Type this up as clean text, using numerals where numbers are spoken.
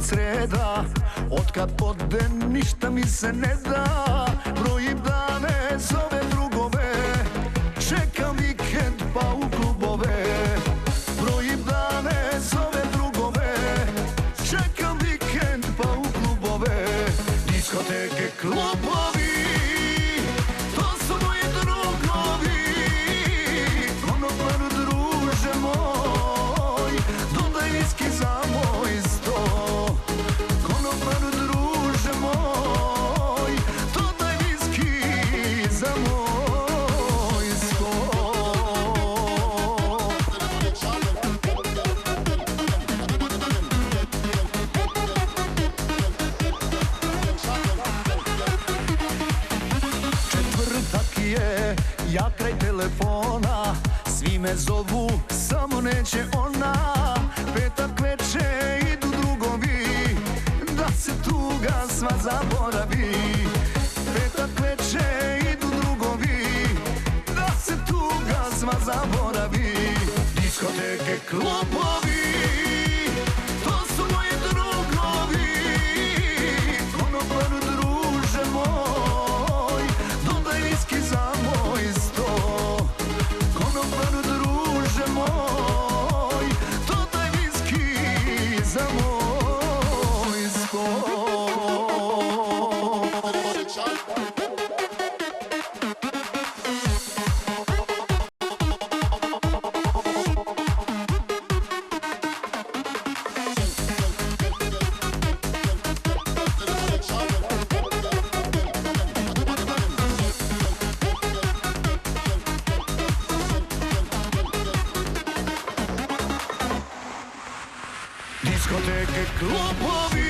ponedjeljak, sreda, otkad ode ništa mi se ne da. Brojim dane, zove drugove, čekam vikend pa u klubove. Brojim dane, zove drugove, čekam vikend pa u klubove. Diskoteke, klubovi, to su moji drugovi. Konobar, druže moj, dodaj viski za moj sto. Konobar, druže moj, dodaj viski za moj sto. Četvrtak je, ja kraj telefona, svi me zovu, samo neće ona. Petak veče idu drugovi, da se tuga sva zaboravi. Petak veče idu drugovi, da se tuga sva zaboravi. Diskoteke, klubovi, to su moji drugovi. Konobar, druže moj, dodaj viski za moj sto. Konobar, druže moj, dodaj viski za moj sto. Diskoteke, klubovi,